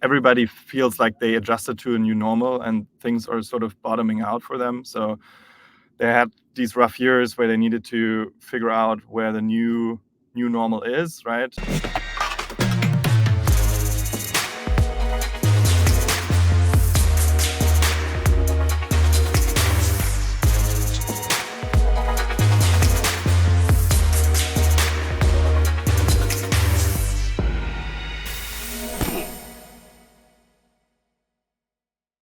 everybody feels like they adjusted to a new normal and things are sort of bottoming out for them. So they had these rough years where they needed to figure out where the new normal is, right?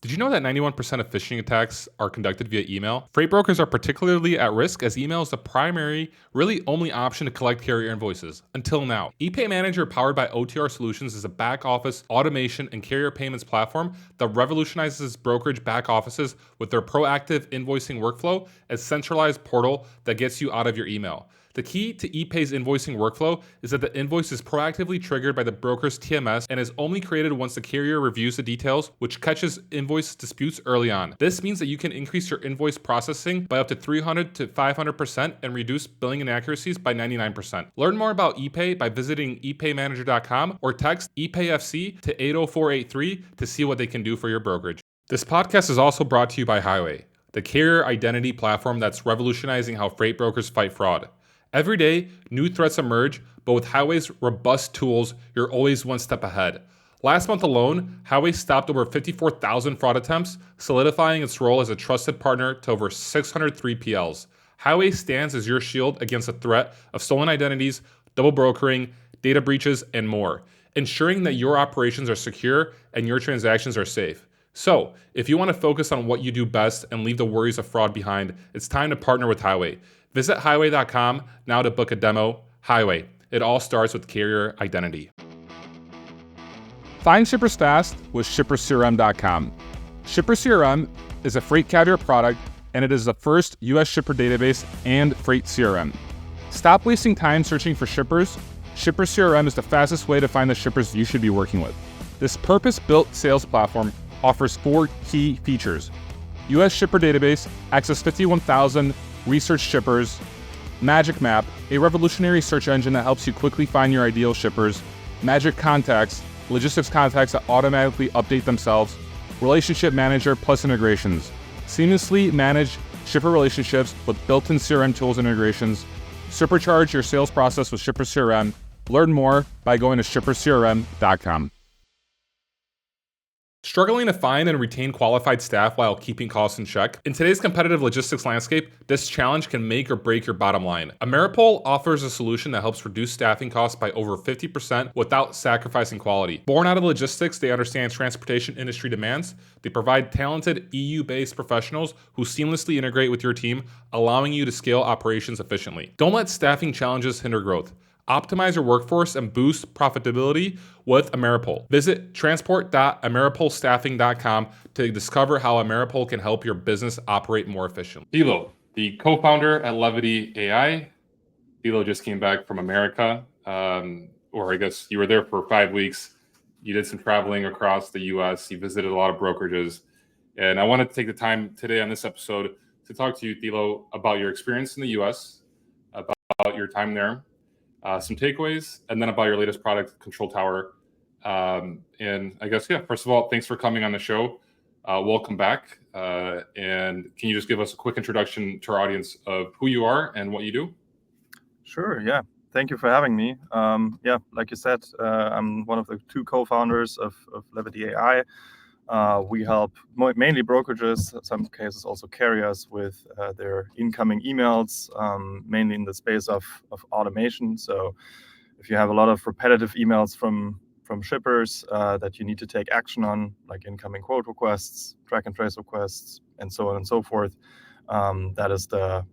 Did you know that 91% of phishing attacks are conducted via email? Freight brokers are particularly at risk as email is the primary, really only option to collect carrier invoices, until now. ePay Manager powered by OTR Solutions is a back office, automation, and carrier payments platform that revolutionizes brokerage back offices with their proactive invoicing workflow, a centralized portal that gets you out of your email. The key to ePay's invoicing workflow is that the invoice is proactively triggered by the broker's TMS and is only created once the carrier reviews the details, which catches invoice disputes early on. This means that you can increase your invoice processing by up to 300 to 500% and reduce billing inaccuracies by 99%. Learn more about ePay by visiting epaymanager.com or text ePayFC to 80483 to see what they can do for your brokerage. This podcast is also brought to you by Highway, the carrier identity platform that's revolutionizing how freight brokers fight fraud. Every day, new threats emerge, but with Highway's robust tools, you're always one step ahead. Last month alone, Highway stopped over 54,000 fraud attempts, solidifying its role as a trusted partner to over 600 3PLs. Highway stands as your shield against the threat of stolen identities, double brokering, data breaches, and more, ensuring that your operations are secure and your transactions are safe. So, if you want to focus on what you do best and leave the worries of fraud behind, it's time to partner with Highway. Visit highway.com now to book a demo. Highway. It all starts with carrier identity. Find shippers fast with shipperscrm.com. ShipperCRM is a freight carrier product, and it is the first U.S. shipper database and freight CRM. Stop wasting time searching for shippers. ShipperCRM is the fastest way to find the shippers you should be working with. This purpose-built sales platform offers 4 key features: U.S. shipper database, access 51,000 research shippers, Magic Map, a revolutionary search engine that helps you quickly find your ideal shippers, Magic Contacts, logistics contacts that automatically update themselves, Relationship Manager plus integrations. Seamlessly manage shipper relationships with built-in CRM tools and integrations. Supercharge your sales process with Shipper CRM. Learn more by going to shipperscrm.com. Struggling to find and retain qualified staff while keeping costs in check? In today's competitive logistics landscape, this challenge can make or break your bottom line. Ameripol offers a solution that helps reduce staffing costs by over 50% without sacrificing quality. Born out of logistics, they understand transportation industry demands. They provide talented EU-based professionals who seamlessly integrate with your team, allowing you to scale operations efficiently. Don't let staffing challenges hinder growth. Optimize your workforce and boost profitability with Ameripol. Visit transport.ameripolstaffing.com to discover how Ameripol can help your business operate more efficiently. Thilo, the co-founder at Levity.ai. Thilo just came back from America, or I guess you were there for 5 weeks. You did some traveling across the US. You visited a lot of brokerages. And I wanted to take the time today on this episode to talk to you, Thilo, about your experience in the US, about your time there, some takeaways, and then about your latest product, Control Tower. And I guess, first of all, thanks for coming on the show. Welcome back. And can you just give us a quick introduction to our audience of who you are and what you do? Sure, yeah. Thank you for having me. Like you said, I'm one of the 2 co-founders of Levity.ai. We help mainly brokerages, in some cases also carriers, with their incoming emails, mainly in the space of automation. So if you have a lot of repetitive emails from shippers that you need to take action on, like incoming quote requests, track and trace requests, and so on and so forth, that is the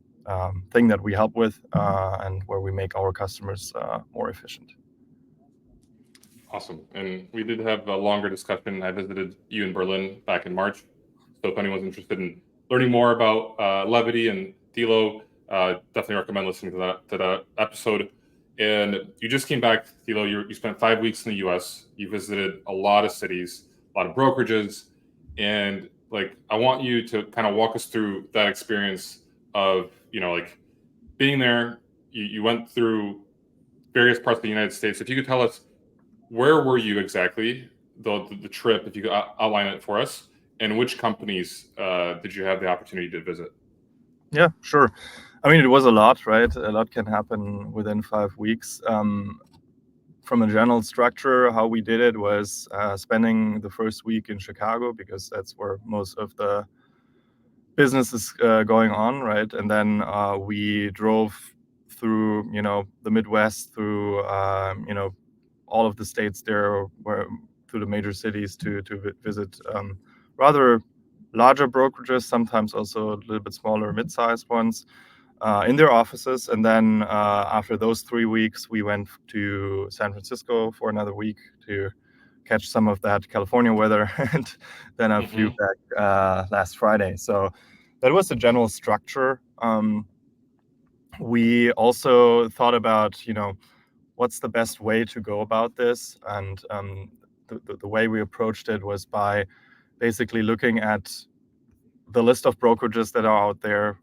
thing that we help with and where we make our customers more efficient. Awesome. And we did have a longer discussion. I visited you in Berlin back in March. So if anyone's interested in learning more about Levity and Thilo, definitely recommend listening to that episode. And you just came back, Thilo. You spent 5 weeks in the US. You visited a lot of cities, a lot of brokerages. And I want you to kind of walk us through that experience of, being there. You went through various parts of the United States. If you could tell us, where were you exactly the trip, if you could outline it for us, and which companies did you have the opportunity to visit? Yeah, sure. I mean, it was a lot, right? A lot can happen within 5 weeks. From a general structure, how we did it was spending the first week in Chicago, because that's where most of the business is going on, right? And then we drove through, the Midwest, through, all of the states there, where through the major cities to visit rather larger brokerages, sometimes also a little bit smaller, mid-sized ones, in their offices. And then after those 3 weeks, we went to San Francisco for another week to catch some of that California weather, and then I flew back last Friday. So that was the general structure. We also thought about, what's the best way to go about this, and the way we approached it was by basically looking at the list of brokerages that are out there,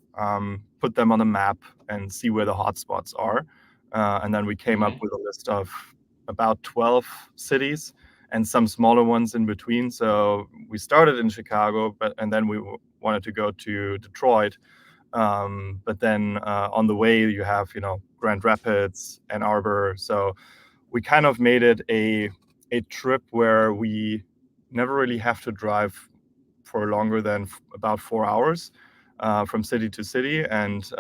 put them on a map, and see where the hotspots are. And then we came up with a list of about 12 cities and some smaller ones in between. So we started in Chicago, and then we wanted to go to Detroit. But then on the way, you have, Grand Rapids, Ann Arbor. So we kind of made it a trip where we never really have to drive for longer than about 4 hours from city to city, and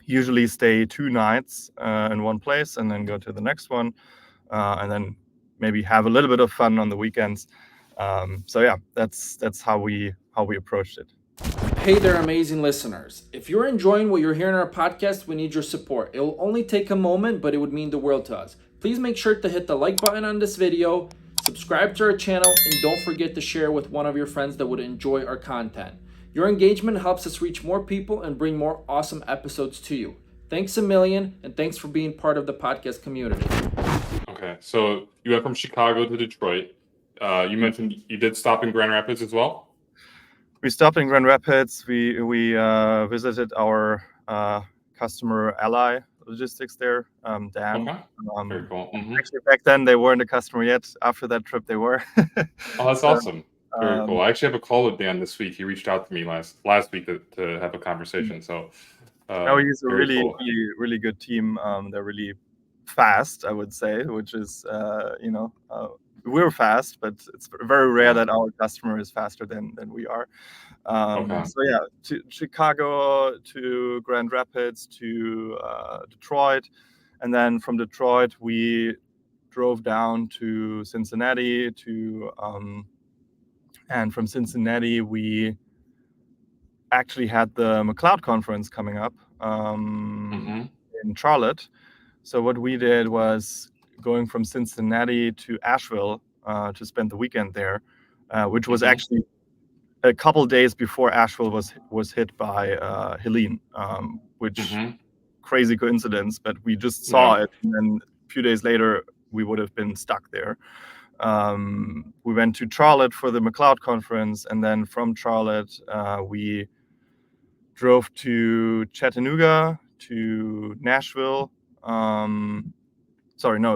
usually stay 2 nights in one place and then go to the next one, and then maybe have a little bit of fun on the weekends. So yeah, that's how we approached it. Hey there, amazing listeners. If you're enjoying what you're hearing on our podcast, we need your support. It will only take a moment, but it would mean the world to us. Please make sure to hit the like button on this video, subscribe to our channel, and don't forget to share with one of your friends that would enjoy our content. Your engagement helps us reach more people and bring more awesome episodes to you. Thanks a million, and thanks for being part of the podcast community. Okay, so you went from Chicago to Detroit. You mentioned you did stop in Grand Rapids as well? We stopped in Grand Rapids. We visited our customer Ally Logistics there, Dan. Okay, very cool. Actually, back then they weren't a customer yet. After that trip, they were. Oh, that's awesome. Very cool. I actually have a call with Dan this week. He reached out to me last week to have a conversation. So, he's a really, cool. really good team. They're really fast, I would say, which is, we're fast, but it's very rare that our customer is faster than we are. So yeah, to Chicago, to Grand Rapids, to Detroit, and then from Detroit we drove down to Cincinnati, and from Cincinnati we actually had the McLeod conference coming up in Charlotte. So what we did was going from Cincinnati to Asheville to spend the weekend there, which was actually a couple days before Asheville was hit by Helene, which crazy coincidence, but we just saw it, and then a few days later we would have been stuck there. We went to Charlotte for the McLeod conference, and then from Charlotte we drove to Chattanooga, to Nashville.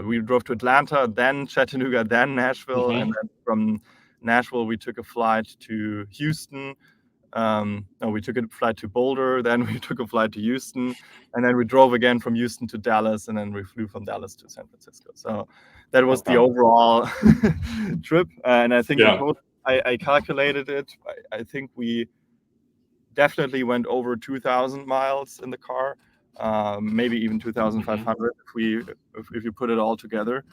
We drove to Atlanta, then Chattanooga, then Nashville, and then from Nashville we took a flight to Houston. We took a flight to Boulder, then we took a flight to Houston, and then we drove again from Houston to Dallas, and then we flew from Dallas to San Francisco. So that was the overall trip, and I think I calculated it. I think we definitely went over 2,000 miles in the car, maybe even 2,500 if you put it all together.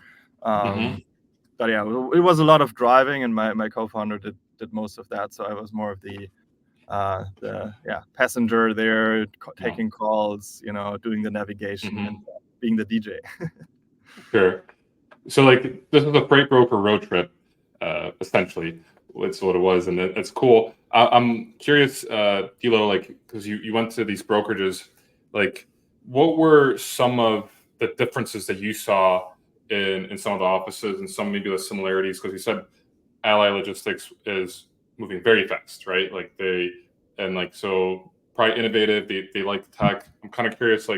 But yeah, it was a lot of driving, and my co-founder did most of that. So I was more of the passenger there, taking calls, doing the navigation, and being the DJ. Sure. So this was a freight broker road trip, essentially. That's what it was, and it's cool. I'm curious, Thilo, because you went to these brokerages, what were some of the differences that you saw in some of the offices, and some maybe the similarities? Because you said Ally Logistics is moving very fast, right? So probably innovative. They like the tech. I'm kind of curious,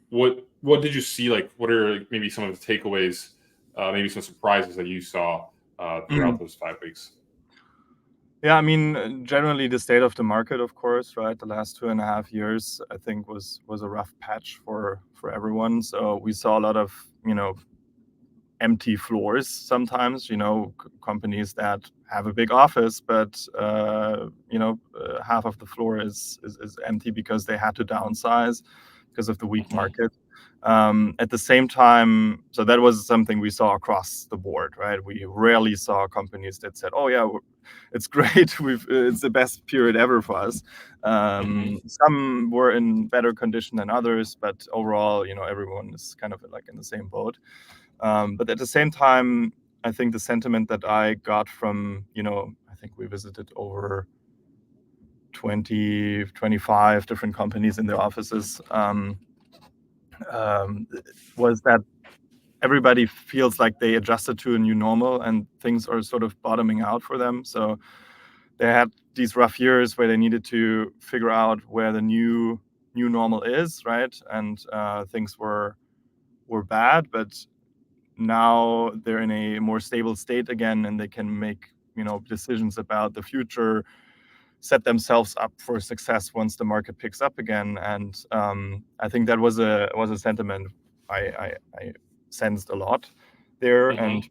what did you see? What are maybe some of the takeaways maybe some surprises that you saw throughout those 5 weeks. Yeah, I mean, generally the state of the market, of course, right? The last 2.5 years, I think, was a rough patch for everyone. So we saw a lot of, empty floors sometimes, companies that have a big office, but, half of the floor is empty because they had to downsize because of the weak market. At the same time, so that was something we saw across the board, right? We rarely saw companies that said, "Oh yeah, it's great. It's the best period ever for us." Some were in better condition than others, but overall, everyone is kind of like in the same boat. But at the same time, I think the sentiment that I got from, I think we visited over 20, 25 different companies in their offices, was that everybody feels like they adjusted to a new normal and things are sort of bottoming out for them. So they had these rough years where they needed to figure out where the new normal is, right? And things were bad, but now they're in a more stable state again, and they can make decisions about the future, set themselves up for success once the market picks up again. And I think that was a sentiment I sensed a lot there. And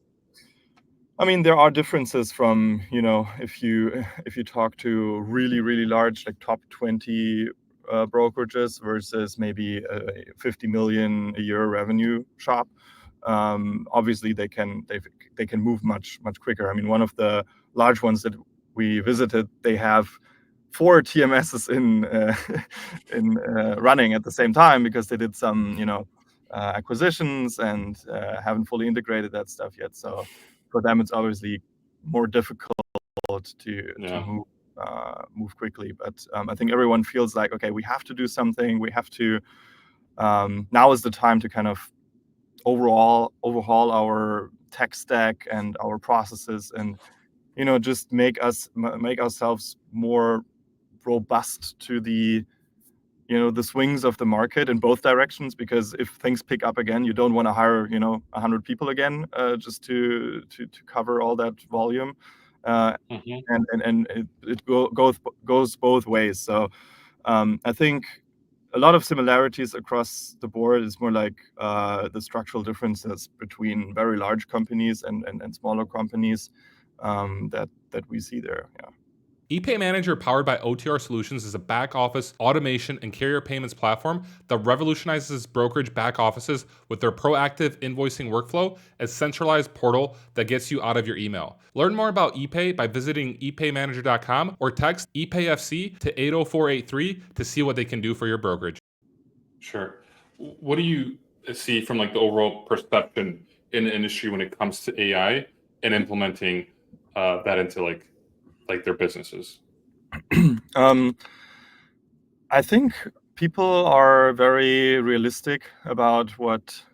I mean, there are differences from, if you talk to really large, like top 20 brokerages versus maybe a 50 million a year revenue shop. Obviously they can move much quicker. I mean, one of the large ones that we visited, they have 4 TMSs in running at the same time because they did some acquisitions and haven't fully integrated that stuff yet. So for them, it's obviously more difficult to move quickly. But I think everyone feels like, okay, we have to do something. We have to. Now is the time to kind of overhaul our tech stack and our processes, and just make ourselves more robust to the the swings of the market in both directions. Because if things pick up again, you don't want to hire 100 people again just to cover all that volume, and it goes both ways. So I think a lot of similarities across the board. Is more like the structural differences between very large companies and smaller companies that we see there. Yeah. ePay Manager, powered by OTR Solutions, is a back office automation and carrier payments platform that revolutionizes brokerage back offices with their proactive invoicing workflow, a centralized portal that gets you out of your email. Learn more about ePay by visiting epaymanager.com or text ePayFC to 80483 to see what they can do for your brokerage. Sure. What do you see from like the overall perception in the industry when it comes to AI and implementing that into like their businesses? I think people are very realistic about what's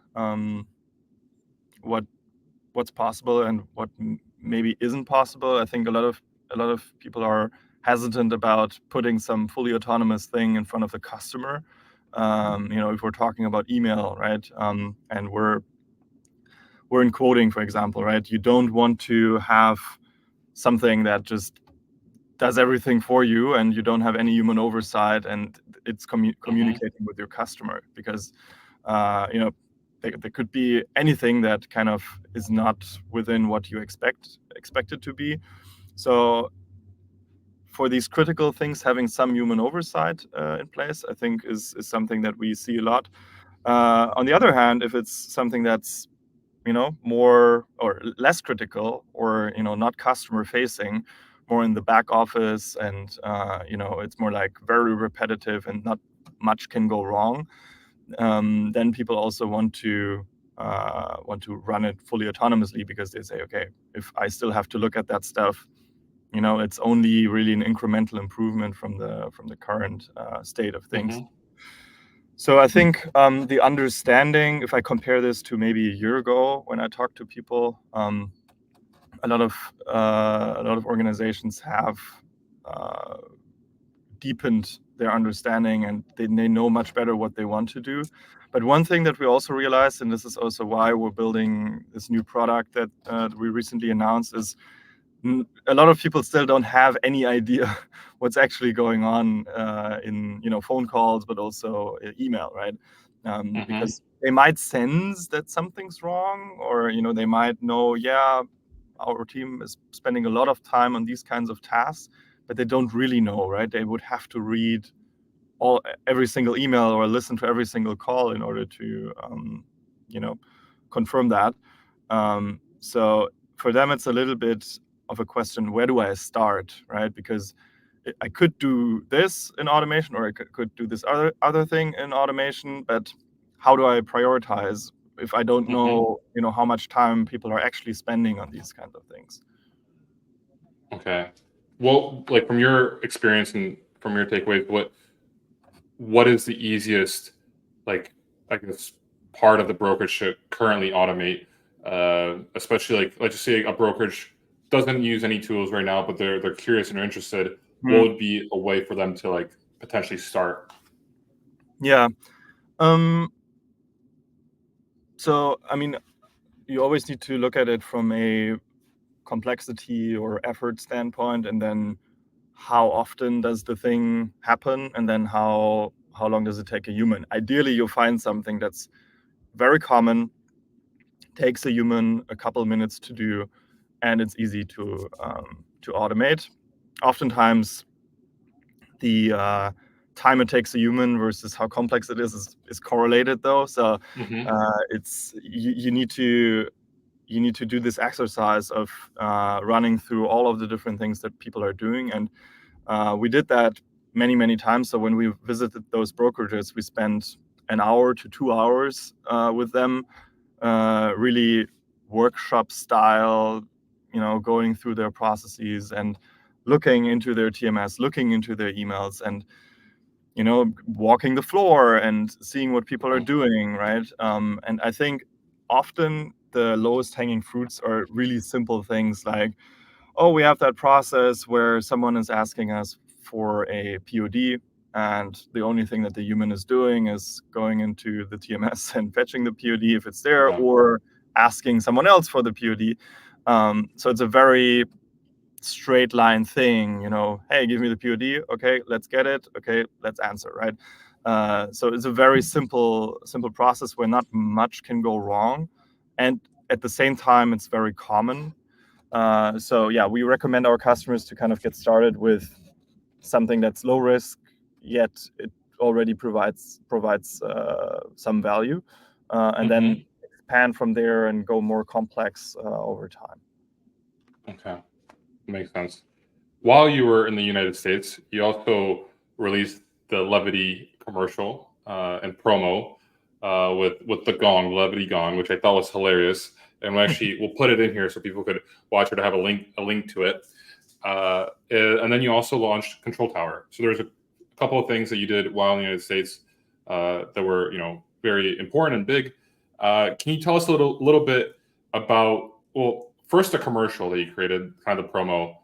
possible and what maybe isn't possible. I think a lot of people are hesitant about putting some fully autonomous thing in front of the customer. If we're talking about email, right? And we're in quoting, for example, right? You don't want to have something that just does everything for you and you don't have any human oversight, and it's communicating with your customer, because there could be anything that kind of is not within what you expect it to be. So for these critical things, having some human oversight in place, I think is something that we see a lot. On the other hand, if it's something that's more or less critical, or not customer facing, more in the back office, and it's more like very repetitive and not much can go wrong, then people also want to run it fully autonomously, because they say, okay, if I still have to look at that stuff, it's only really an incremental improvement from the current state of things. So I think the understanding, if I compare this to maybe a year ago when I talked to people, a lot of organizations have deepened their understanding, and they know much better what they want to do. But one thing that we also realized, and this is also why we're building this new product that we recently announced, is a lot of people still don't have any idea what's actually going on in phone calls, but also email, right? Because they might sense that something's wrong, or they might know, yeah, our team is spending a lot of time on these kinds of tasks, but they don't really know, right? They would have to read every single email or listen to every single call in order to confirm that. So for them, it's a little bit of a question, where do I start, right? Because I could do this in automation, or I could do this other thing in automation, but how do I prioritize if I don't know, how much time people are actually spending on these kinds of things? Okay. Well, like from your experience and from your takeaways, what is the easiest, like, I guess, part of the brokerage to currently automate? Especially, like, let's just say a brokerage doesn't use any tools right now, but they're curious and they're interested. What would be a way for them to like potentially start? Yeah. So I mean, you always need to look at it from a complexity or effort standpoint, and then how often does the thing happen, and then how long does it take a human? Ideally, you'll find something that's very common, takes a human a couple minutes to do, and it's easy to automate. Oftentimes, the time it takes a human versus how complex it is correlated, though. So it's you need to do this exercise of running through all of the different things that people are doing, and we did that many times. So when we visited those brokerages, we spent an hour to 2 hours with them, really workshop style, going through their processes and looking into their TMS, looking into their emails, and walking the floor and seeing what people are doing, right? And I think often the lowest hanging fruits are really simple things like, oh, we have that process where someone is asking us for a POD, and the only thing that the human is doing is going into the TMS and fetching the POD if it's there, or asking someone else for the POD. So it's a very straight line thing, hey, give me the POD. Okay, let's get it. Okay, let's answer, right? So it's a very simple process where not much can go wrong. And at the same time, it's very common. So yeah, we recommend our customers to kind of get started with something that's low risk, yet it already provides some value, and then expand from there and go more complex over time. Okay, makes sense. While you were in the United States, you also released the Levity commercial and promo with the gong, Levity gong, which I thought was hilarious. And we'll put it in here so people could watch it or have a link to it. And then you also launched Control Tower. So there's a couple of things that you did while in the United States that were very important and big. Can you tell us a little bit about, well, first the commercial that you created, kind of the promo?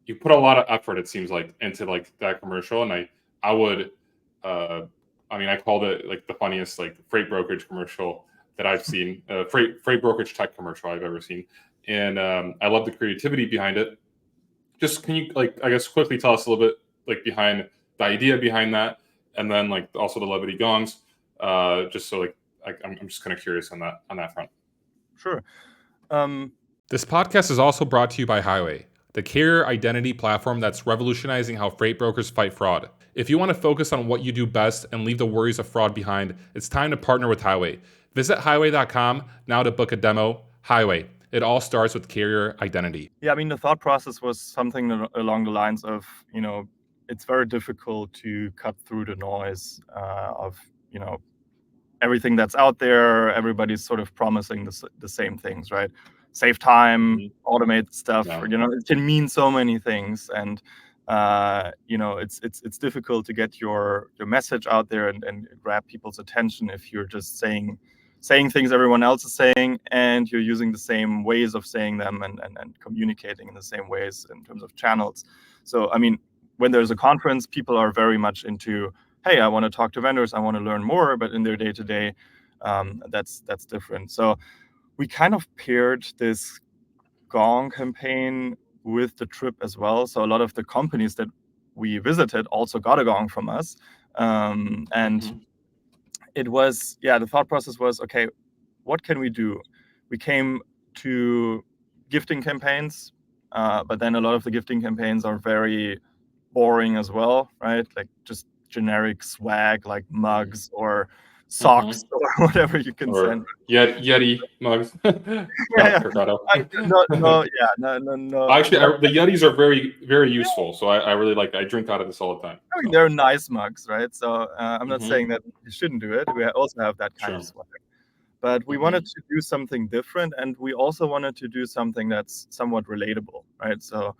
You put a lot of effort, it seems like, into like that commercial, and I would, I called it like the funniest like freight brokerage commercial that I've seen, freight brokerage tech commercial I've ever seen, and I love the creativity behind it. Just can you I guess quickly tell us a little bit behind the idea behind that, and then also the Levity gongs, just so I'm just kind of curious on that front. Sure. This podcast is also brought to you by Highway, the carrier identity platform that's revolutionizing how freight brokers fight fraud. If you want to focus on what you do best and leave the worries of fraud behind, it's time to partner with Highway. Visit highway.com now to book a demo. Highway. It all starts with carrier identity. Yeah, the thought process was something along the lines of, it's very difficult to cut through the noise of, everything that's out there. Everybody's sort of promising the same things, right? Save time, automate stuff. Yeah. It can mean so many things, and it's difficult to get your message out there and grab people's attention if you're just saying things everyone else is saying, and you're using the same ways of saying them and communicating in the same ways in terms of channels. So when there's a conference, people are very much into hey, I want to talk to vendors, I want to learn more, but in their day-to-day, that's different. So we kind of paired this Gong campaign with the trip as well. So a lot of the companies that we visited also got a Gong from us. And it was, the thought process was, okay, what can we do? We came to gifting campaigns, but then a lot of the gifting campaigns are very boring as well, right? Like just generic swag, like mugs or socks or whatever you can send. Or Yeti mugs. Yeah. Forgot. No. Actually, the Yetis are very, very useful. So I really like that. I drink out of this all the time. I mean, they're nice mugs, right? So I'm not saying that you shouldn't do it. We also have that kind of swag. But we wanted to do something different, and we also wanted to do something that's somewhat relatable, right? So,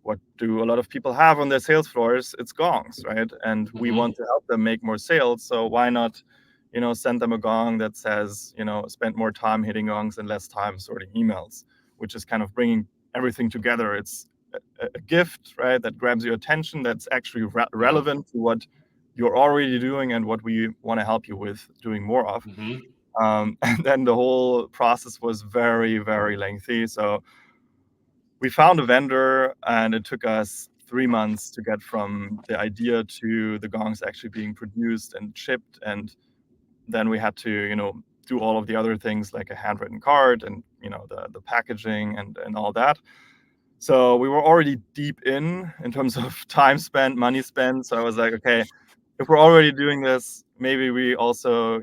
what do a lot of people have on their sales floors? It's gongs, right? And we want to help them make more sales. So why not, send them a gong that says, spend more time hitting gongs and less time sorting emails, which is kind of bringing everything together. It's a gift, right, that grabs your attention, that's actually relevant to what you're already doing and what we want to help you with doing more of. And then the whole process was very, very lengthy. So we found a vendor, and it took us 3 months to get from the idea to the gongs actually being produced and shipped. And then we had to, do all of the other things like a handwritten card and, the packaging and all that. So we were already deep in terms of time spent, money spent. So I was like, okay, if we're already doing this, maybe we also,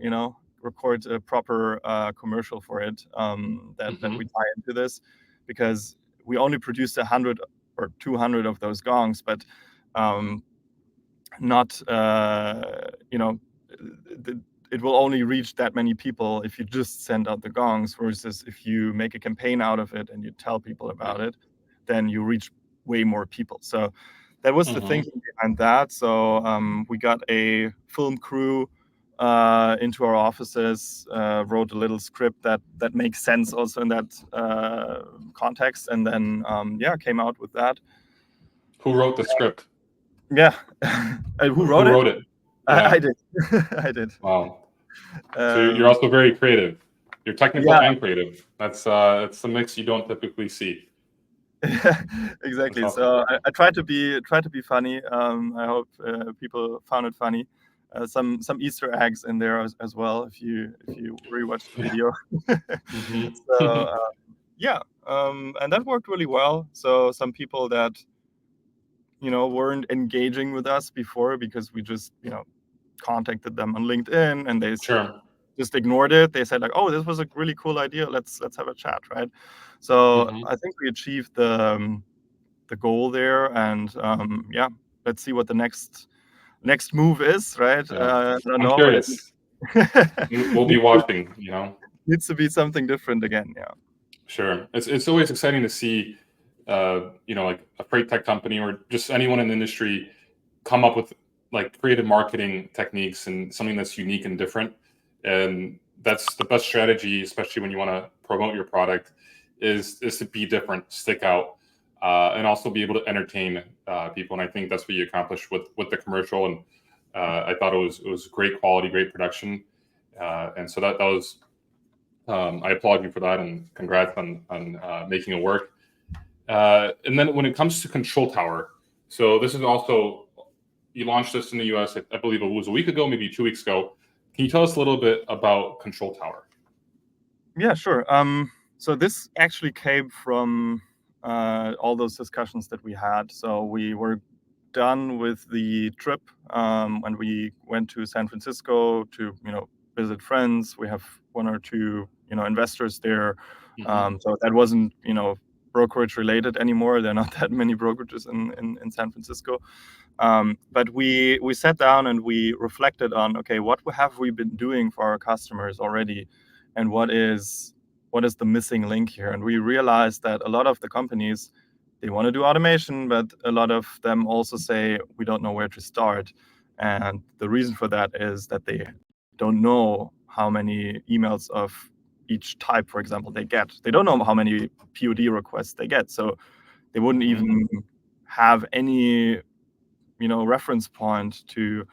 record a proper commercial for it that we tie into this, because we only produced 100 or 200 of those gongs, but not, it will only reach that many people if you just send out the gongs, versus if you make a campaign out of it and you tell people about it, then you reach way more people. So that was the thinking behind that. So we got a film crew into our offices, wrote a little script that makes sense also in that context, and then came out with that. Who wrote the script? Yeah. Who wrote it? Yeah. I did. I did. Wow. So you're also very creative. You're technical and creative. That's a mix you don't typically see. Exactly. Awesome. So I tried to be funny. I hope people found it funny. Some Easter eggs in there as well, if you rewatch the video. So and that worked really well. So some people that weren't engaging with us before because we just contacted them on LinkedIn, and they just ignored it. They said like, "Oh, this was a really cool idea. Let's have a chat," right? So I think we achieved the goal there, and let's see what the next move is, right? I don't know. I'm curious. We'll be watching. Needs to be something different again. Yeah. Sure. It's always exciting to see, like a freight tech company or just anyone in the industry come up with like creative marketing techniques and something that's unique and different. And that's the best strategy, especially when you want to promote your product, is to be different, stick out, and also be able to entertain people. And I think that's what you accomplished with the commercial. And I thought it was great quality, great production. And so that was, I applaud you for that, and congrats on making it work. And then when it comes to Control Tower, so this is also, you launched this in the US, I believe it was a week ago, maybe 2 weeks ago. Can you tell us a little bit about Control Tower? Yeah, sure. So this actually came from all those discussions that we had. So we were done with the trip when we went to San Francisco to visit friends. We have 1 or 2 investors there. So that wasn't brokerage related anymore. There are not that many brokerages in San Francisco. But we sat down and we reflected on, okay, what have we been doing for our customers already, and what is the missing link here? And we realized that a lot of the companies, they want to do automation, but a lot of them also say, we don't know where to start. And the reason for that is that they don't know how many emails of each type, for example, they get. They don't know how many POD requests they get. So they wouldn't even have any reference point to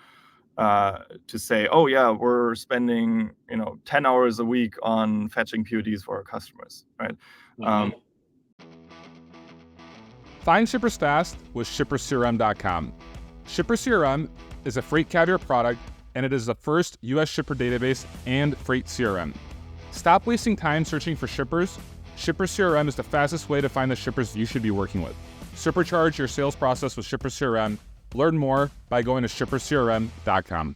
say, oh yeah, we're spending 10 hours a week on fetching PODs for our customers, right? Find shippers fast with shippercrm.com. ShipperCRM is a freight carrier product, and it is the first US shipper database and freight CRM. Stop wasting time searching for shippers. ShipperCRM is the fastest way to find the shippers you should be working with. Supercharge your sales process with ShipperCRM. Learn more by going to shippercrm.com.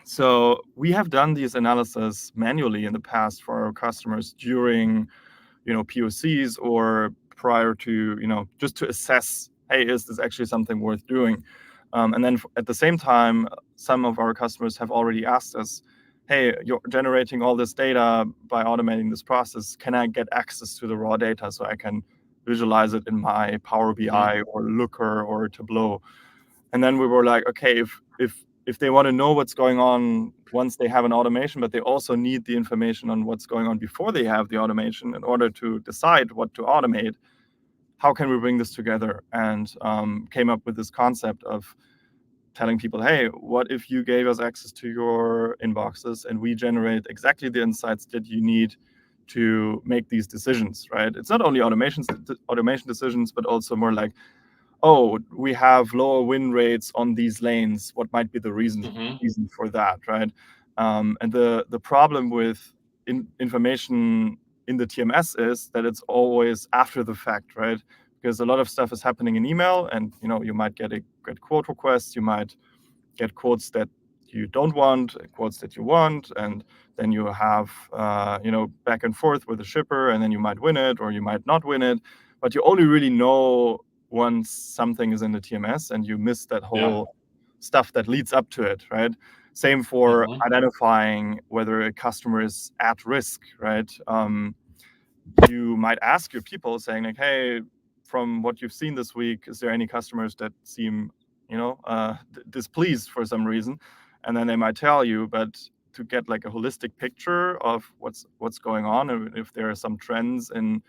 So we have done these analysis manually in the past for our customers during POCs or prior to just to assess, hey, is this actually something worth doing? And then at the same time, some of our customers have already asked us, hey, you're generating all this data by automating this process. Can I get access to the raw data so I can visualize it in my Power BI or Looker or Tableau? And then we were like, okay, if they want to know what's going on once they have an automation, but they also need the information on what's going on before they have the automation in order to decide what to automate, how can we bring this together? And came up with this concept of telling people, hey, what if you gave us access to your inboxes and we generate exactly the insights that you need to make these decisions, right? It's not only automation decisions, but also more like, oh, we have lower win rates on these lanes. What might be the reason for that, right? And the problem with information in the TMS is that it's always after the fact, right? Because a lot of stuff is happening in email, and you might get quote requests, you might get quotes that you don't want, quotes that you want, and then you have back and forth with the shipper, and then you might win it or you might not win it, but you only really know once something is in the TMS, and you miss that whole stuff that leads up to it, right? Same for identifying whether a customer is at risk, right? You might ask your people saying like, hey, from what you've seen this week, is there any customers that seem, displeased for some reason? And then they might tell you, but to get like a holistic picture of what's going on, and if there are some trends in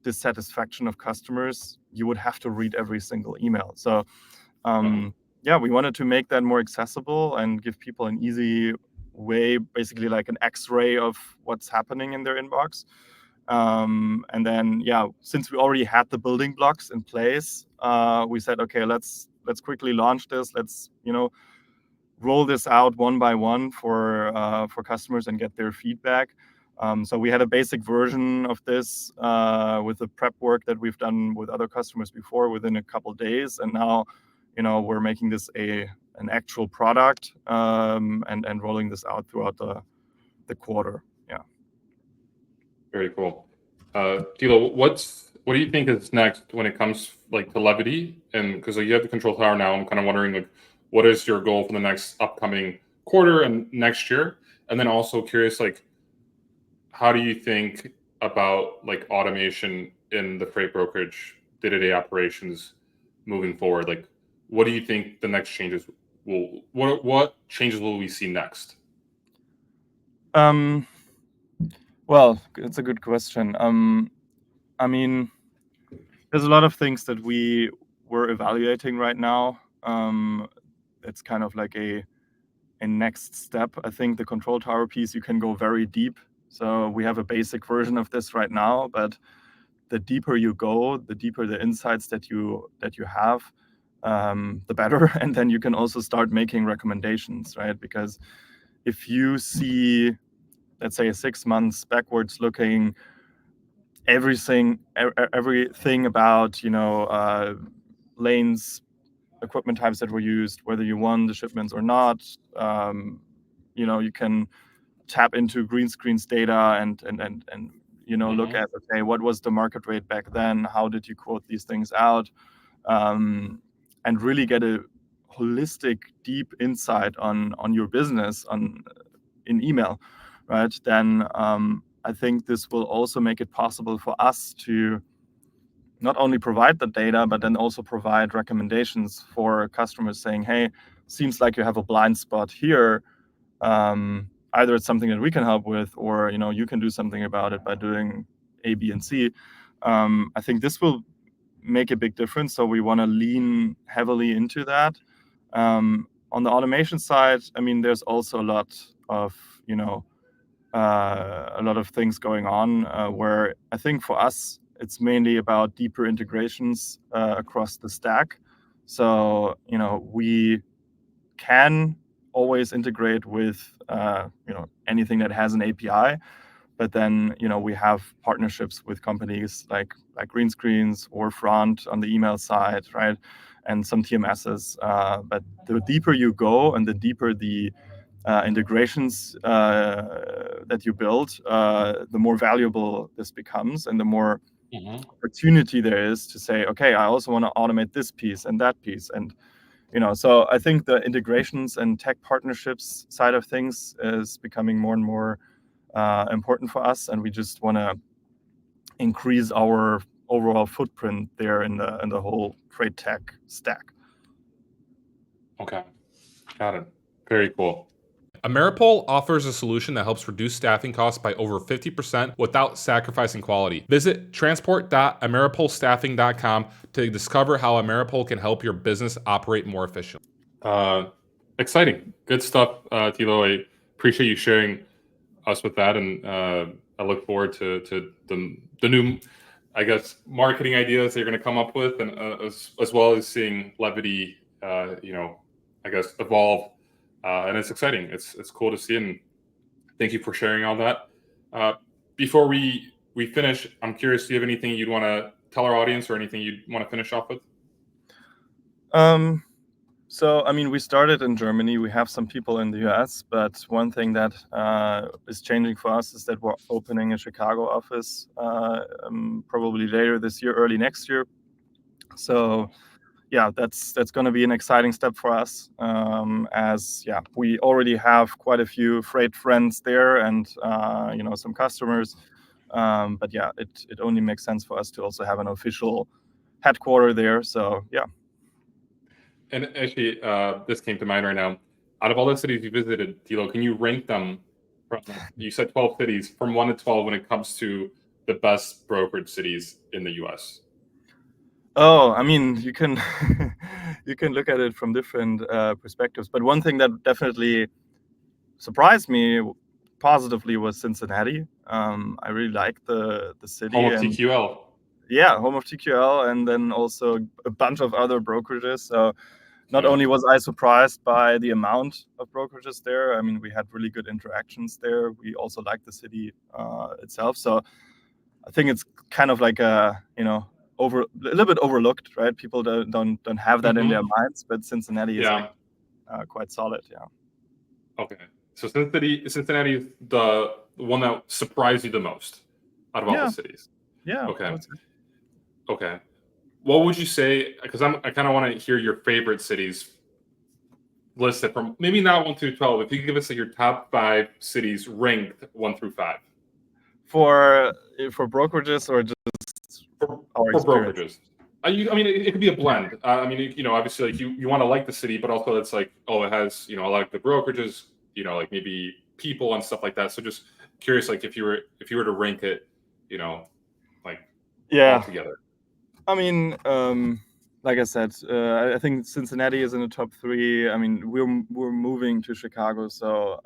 dissatisfaction of customers, you would have to read every single email. So we wanted to make that more accessible and give people an easy way, basically like an X-ray of what's happening in their inbox. And then since we already had the building blocks in place, we said, okay, let's quickly launch this. Let's roll this out one by one for customers and get their feedback. So we had a basic version of this with the prep work that we've done with other customers before within a couple of days, and now we're making this an actual product and rolling this out throughout the quarter. Very cool. Thilo, what do you think is next when it comes to Levity? And because you have the control tower now, I'm kind of wondering what is your goal for the next upcoming quarter and next year? And then also curious, how do you think about automation in the freight brokerage day-to-day operations moving forward? What do you think the next changes what changes will we see next? Well, it's a good question. I mean, there's a lot of things that we're evaluating right now. It's kind of like a next step. I think the control tower piece, you can go very deep. So we have a basic version of this right now, but the deeper you go, the deeper the insights that you have, the better. And then you can also start making recommendations, right? Because if you see, let's say, 6 months backwards looking, everything about lanes, equipment types that were used, whether you won the shipments or not, you can tap into green screens data and look at, okay, what was the market rate back then? How did you quote these things out? And really get a holistic, deep insight on your business in email, right? Then I think this will also make it possible for us to not only provide the data, but then also provide recommendations for customers saying, hey, seems like you have a blind spot here. Either it's something that we can help with, or you can do something about it by doing A, B, and C. I think this will make a big difference. So we want to lean heavily into that. On the automation side, I mean, there's also a lot of, a lot of things going on where I think for us, it's mainly about deeper integrations across the stack. So, we can always integrate with, anything that has an API. But then, we have partnerships with companies like Green Screens or Front on the email side, right? And some TMSs. But the deeper you go and the deeper the integrations that you build, the more valuable this becomes, and the more opportunity there is to say, okay, I also want to automate this piece and that piece. And, so I think the integrations and tech partnerships side of things is becoming more and more important for us, and we just want to increase our overall footprint there in the whole freight tech stack. Okay, got it. Very cool. Ameripol offers a solution that helps reduce staffing costs by over 50% without sacrificing quality. Visit transport.ameripolstaffing.com to discover how Ameripol can help your business operate more efficiently. Exciting. Good stuff, Thilo. I appreciate you sharing us with that, and I look forward to the new, I guess, marketing ideas they're going to come up with, and as well as seeing Levity, I guess, evolve. And it's exciting. It's cool to see, and thank you for sharing all that. Before we finish, I'm curious, do you have anything you'd want to tell our audience, or anything you'd want to finish off with? So, I mean, we started in Germany. We have some people in the US, but one thing that is changing for us is that we're opening a Chicago office probably later this year, early next year. So, yeah, that's going to be an exciting step for us, as we already have quite a few freight friends there, and some customers. But yeah, it only makes sense for us to also have an official headquarter there. So yeah. And actually, this came to mind right now. Out of all the cities you visited, Thilo, can you rank them from, you said 12 cities, from 1 to 12 when it comes to the best brokerage cities in the US? Oh, I mean, you can you can look at it from different perspectives. But one thing that definitely surprised me positively was Cincinnati. I really like the city. Home of TQL. Yeah, home of TQL, and then also a bunch of other brokerages. So not only was I surprised by the amount of brokerages there, I mean, we had really good interactions there. We also like the city itself. So I think it's kind of like a little bit overlooked, right? People don't have that in their minds, but Cincinnati is quite solid. Yeah. Okay, so Cincinnati is the one that surprised you the most out of all the cities. Yeah. Okay. What would you say? Because I kind of want to hear your favorite cities listed from maybe not 1 through 12. If you could give us your top 5 cities ranked 1 through 5 for brokerages, or just for brokerages. I mean, it could be a blend. I mean, obviously, like you want to like the city, but also it's like, oh, it has, I like the brokerages, like maybe people and stuff like that. So just curious, like if you were to rank it, like all together. I mean, like I said, I think Cincinnati is in the top 3. I mean, we're moving to Chicago, so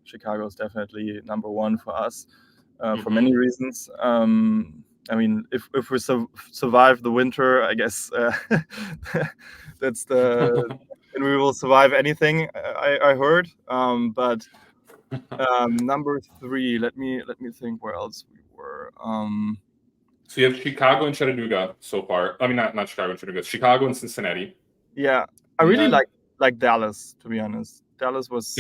Chicago is definitely number 1 for us for many reasons. I mean, if we survive the winter, I guess that's and we will survive anything. I heard. But number 3. Let me think where else we were. So you have Chicago and Chattanooga so far. I mean, not Chicago and Chattanooga. Chicago and Cincinnati. Yeah, I really like Dallas, to be honest. Dallas was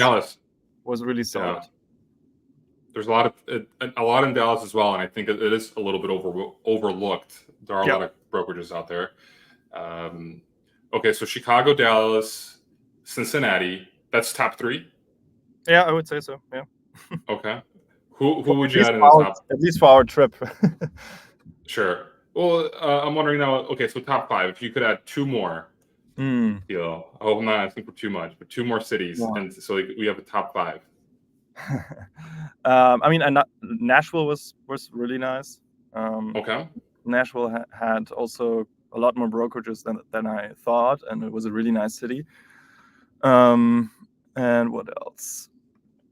really solid. Yeah. There's a lot in Dallas as well, and I think it is a little bit overlooked. There are a lot of brokerages out there. Okay, so Chicago, Dallas, Cincinnati. That's top 3. Yeah, I would say so. Yeah. Okay. Who would you add in the top? At least for our trip. Sure. Well, I'm wondering now. Okay, so top 5. If you could add 2 more. I'm not asking for too much, but 2 more cities, and so we have a top 5. I mean, Nashville was really nice. Okay. Nashville had also a lot more brokerages than I thought, and it was a really nice city. And what else?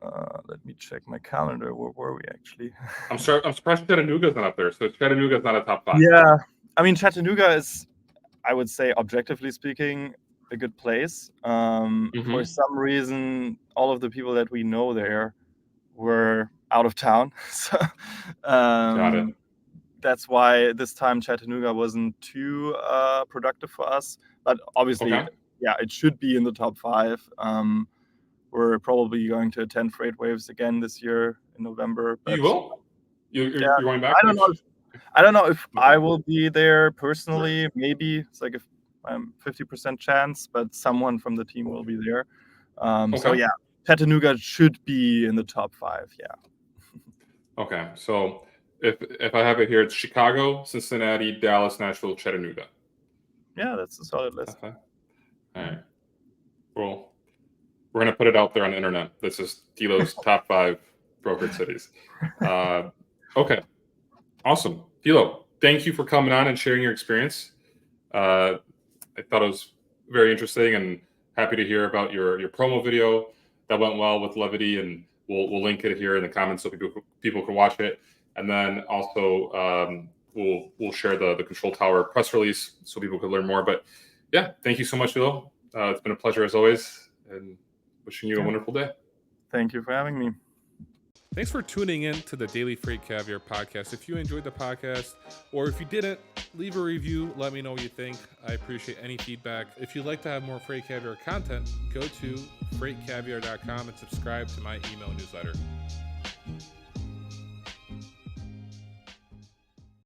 Let me check my calendar. Where were we actually? I'm surprised Chattanooga's not up there. So Chattanooga's not a top 5. Yeah, I mean, Chattanooga is, I would say, objectively speaking, a good place. For some reason, all of the people that we know there were out of town. So Got it. that's why this time Chattanooga wasn't too productive for us. But obviously, Okay. yeah, it should be in the top 5. We're probably going to attend Freight Waves again this year in November. But You will? You're going back? I don't know if I will be there personally. Maybe it's like a 50% chance, but someone from the team will be there. So yeah, Chattanooga should be in the top 5. Yeah. Okay, so if I have it here, it's Chicago, Cincinnati, Dallas, Nashville, Chattanooga. Yeah, that's a solid list. Okay. All right. Well, we're gonna put it out there on the internet. This is Thilo's top 5 brokered cities. Okay. Awesome. Thilo, thank you for coming on and sharing your experience. I thought it was very interesting, and happy to hear about your promo video that went well with Levity, and we'll link it here in the comments so people can watch it. And then also we'll share the Control Tower press release so people can learn more. But yeah, thank you so much, Thilo. It's been a pleasure as always, and wishing you a wonderful day. Thank you for having me. Thanks for tuning in to the Daily Freight Caviar podcast. If you enjoyed the podcast, or if you didn't, leave a review. Let me know what you think. I appreciate any feedback. If you'd like to have more Freight Caviar content, go to freightcaviar.com and subscribe to my email newsletter.